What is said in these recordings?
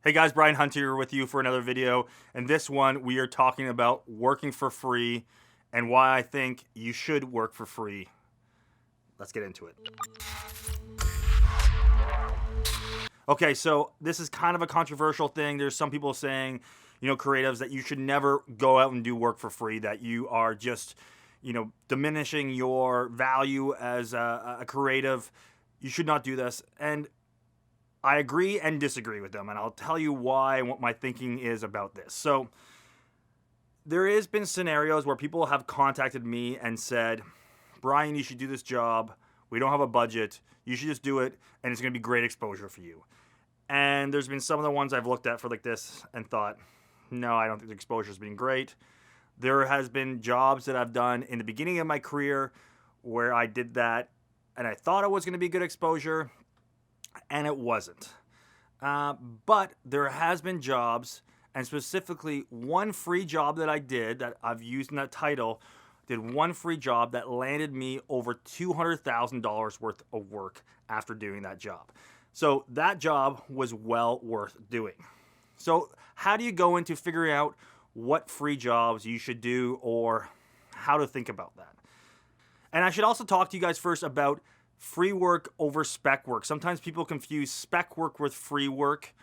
Hey guys, Brian Hunter here with you for another video. And this one, we are talking about working for free and why I think you should work for free. Let's get into it. Okay, so this is kind of a controversial thing. There's some people saying, creatives, that you should never go out and do work for free, that you are just, diminishing your value as a creative. You should not do this. And I agree and disagree with them, and I'll tell you why and what my thinking is about this. So there has been scenarios where people have contacted me and said, Brian, you should do this job. We don't have a budget. You should just do it, and it's going to be great exposure for you. And there's been some of the ones I've looked at for like this and thought, no, I don't think the exposure's been great. There has been jobs that I've done in the beginning of my career where I did that, and I thought it was going to be good exposure, and it wasn't. But there has been jobs, and specifically one free job that I did that I've used in that title, did one free job that landed me over $200,000 worth of work after doing that job. So that job was well worth doing. So how do you go into figuring out what free jobs you should do or how to think about that? And I should also talk to you guys first about free work over spec work. Sometimes people confuse spec work with free work.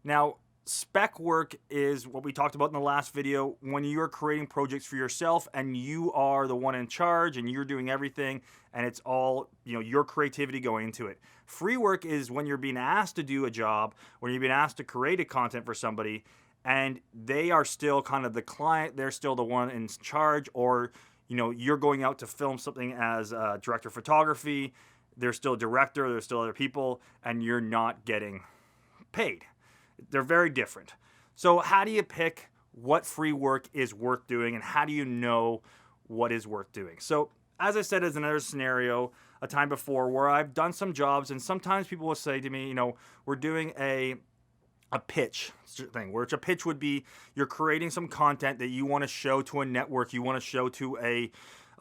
Now, spec work is what we talked about in the last video, when you're creating projects for yourself and you are the one in charge and you're doing everything and it's all, your creativity going into it. Free work is when you're being asked to do a job, when you're being asked to create a content for somebody and they are still kind of the client, they're still the one in charge, or you're going out to film something as a director of photography, there's still a director, there's still other people, and you're not getting paid. They're very different. So how do you pick what free work is worth doing, and how do you know what is worth doing? So as I said, as another scenario, a time before where I've done some jobs, and sometimes people will say to me, we're doing a pitch thing, which a pitch would be you're creating some content that you want to show to a network, you want to show to a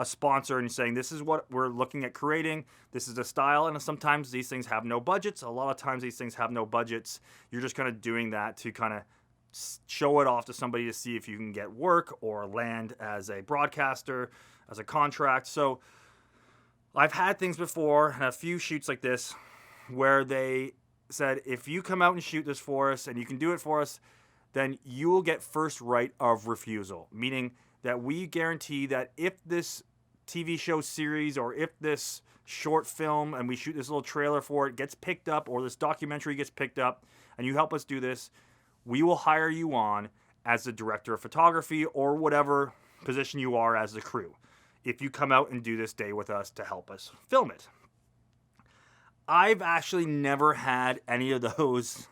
sponsor, and saying this is what we're looking at creating, this is the style. And sometimes these things have no budgets, a lot of times these things have no budgets. You're just kind of doing that to kind of show it off to somebody to see if you can get work or land as a broadcaster, as a contract. So I've had things before and a few shoots like this where they said, if you come out and shoot this for us and you can do it for us, then you will get first right of refusal, meaning that we guarantee that if this TV show series or if this short film and we shoot this little trailer for it gets picked up, or this documentary gets picked up and you help us do this, we will hire you on as the director of photography or whatever position you are as the crew, if you come out and do this day with us to help us film it. I've actually never had any of those,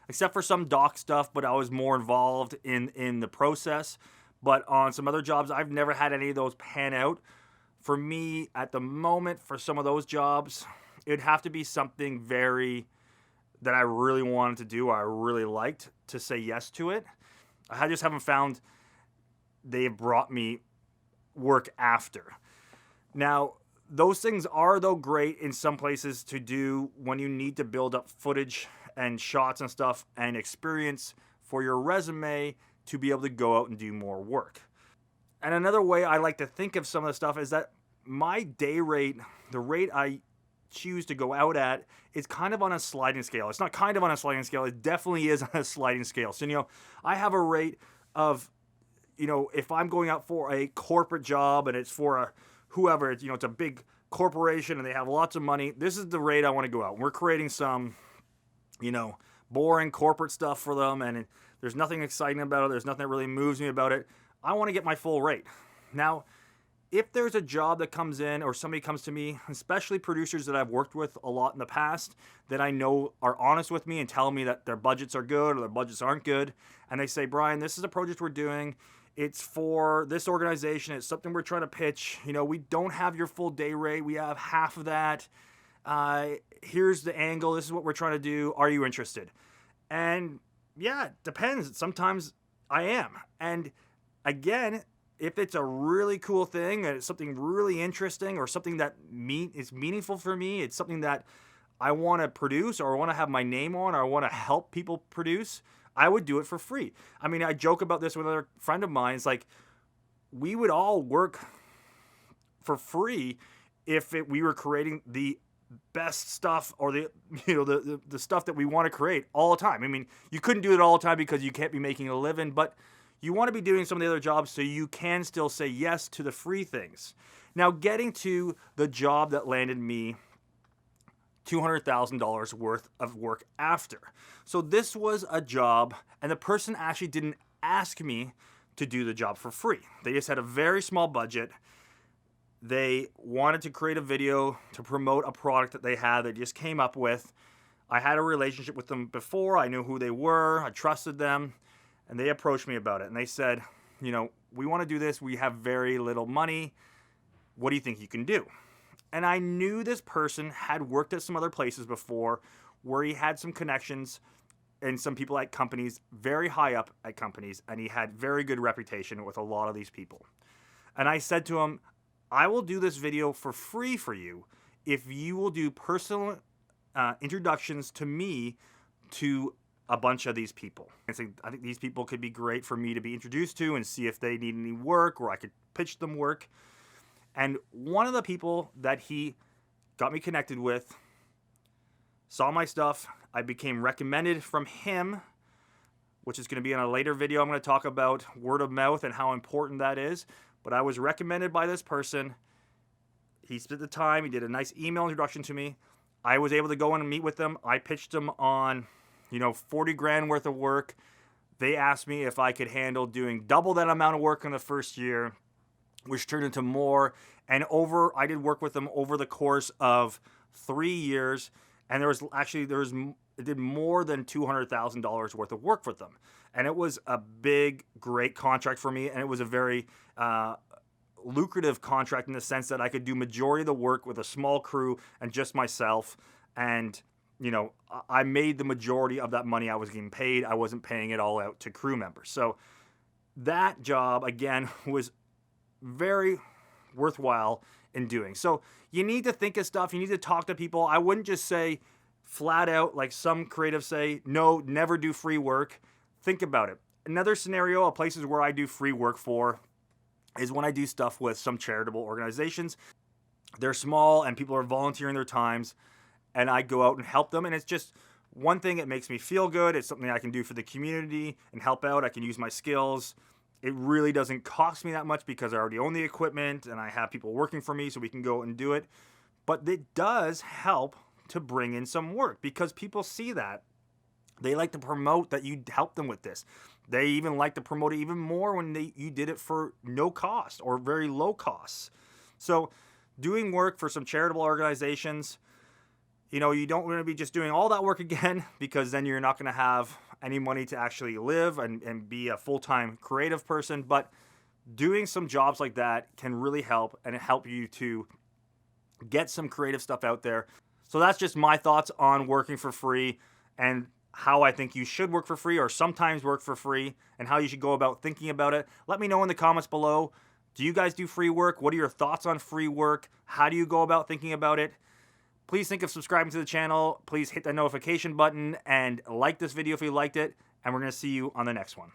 except for some doc stuff, but I was more involved in the process. But on some other jobs, I've never had any of those pan out. For me, at the moment, for some of those jobs, it'd have to be something that I really wanted to do, or I really liked to say yes to it. I just haven't found they've brought me work after. Now, those things are, though, great in some places to do when you need to build up footage and shots and stuff and experience for your resume to be able to go out and do more work. And another way I like to think of some of the stuff is that my day rate, the rate I choose to go out at, is kind of on a sliding scale. It's not kind of on a sliding scale, it definitely is on a sliding scale. So, I have a rate of, if I'm going out for a corporate job and it's for a whoever, it's a big corporation and they have lots of money, this is the rate I want to go out. We're creating some, boring corporate stuff for them, and there's nothing exciting about it. There's nothing that really moves me about it. I want to get my full rate. Now, if there's a job that comes in or somebody comes to me, especially producers that I've worked with a lot in the past that I know are honest with me and tell me that their budgets are good or their budgets aren't good, and they say, Brian, this is a project we're doing. It's for this organization. It's something we're trying to pitch. We don't have your full day rate. We have half of that. Here's the angle. This is what we're trying to do. Are you interested? And yeah, it depends. Sometimes I am. And again, if it's a really cool thing and it's something really interesting or something that is meaningful for me, it's something that I want to produce, or I want to have my name on, or I want to help people produce, I would do it for free. I mean, I joke about this with another friend of mine. It's like, we would all work for free if we were creating the best stuff, or the stuff that we want to create all the time. I mean, you couldn't do it all the time because you can't be making a living, but you want to be doing some of the other jobs so you can still say yes to the free things. Now, getting to the job that landed me $200,000 worth of work after. So this was a job, and the person actually didn't ask me to do the job for free. They just had a very small budget. They wanted to create a video to promote a product that they had, they just came up with. I had a relationship with them before. I knew who they were. I trusted them. And they approached me about it. And they said, we want to do this. We have very little money. What do you think you can do? And I knew this person had worked at some other places before where he had some connections and some people at companies, very high up at companies, and he had very good reputation with a lot of these people. And I said to him, I will do this video for free for you if you will do personal introductions to me to a bunch of these people. And so I think these people could be great for me to be introduced to and see if they need any work, or I could pitch them work. And one of the people that he got me connected with saw my stuff. I became recommended from him, which is going to be in a later video. I'm going to talk about word of mouth and how important that is. But I was recommended by this person. He spent the time. He did a nice email introduction to me. I was able to go in and meet with them. I pitched them on, 40 grand worth of work. They asked me if I could handle doing double that amount of work in the first year, which turned into more. And I did work with them over the course of 3 years. And it did more than $200,000 worth of work with them. And it was a big, great contract for me. And it was a very lucrative contract in the sense that I could do majority of the work with a small crew and just myself. And, I made the majority of that money I was getting paid. I wasn't paying it all out to crew members. So that job, again, was very worthwhile in doing. So you need to think of stuff. You need to talk to people. I wouldn't just say flat out, like some creatives say, no, never do free work. Think about it. Another scenario of places where I do free work for is when I do stuff with some charitable organizations. They're small and people are volunteering their times, and I go out and help them. And it's just one thing that makes me feel good. It's something I can do for the community and help out. I can use my skills. It really doesn't cost me that much because I already own the equipment and I have people working for me, so we can go and do it. But it does help to bring in some work because people see that. They like to promote that you help them with this. They even like to promote it even more when you did it for no cost or very low costs. So doing work for some charitable organizations, you don't want to be just doing all that work again, because then you're not going to have any money to actually live and be a full-time creative person. But doing some jobs like that can really help, and help you to get some creative stuff out there. So that's just my thoughts on working for free and how I think you should work for free, or sometimes work for free, and how you should go about thinking about it. Let me know in the comments below. Do you guys do free work? What are your thoughts on free work? How do you go about thinking about it? Please think of subscribing to the channel. Please hit the notification button and like this video if you liked it. And we're going to see you on the next one.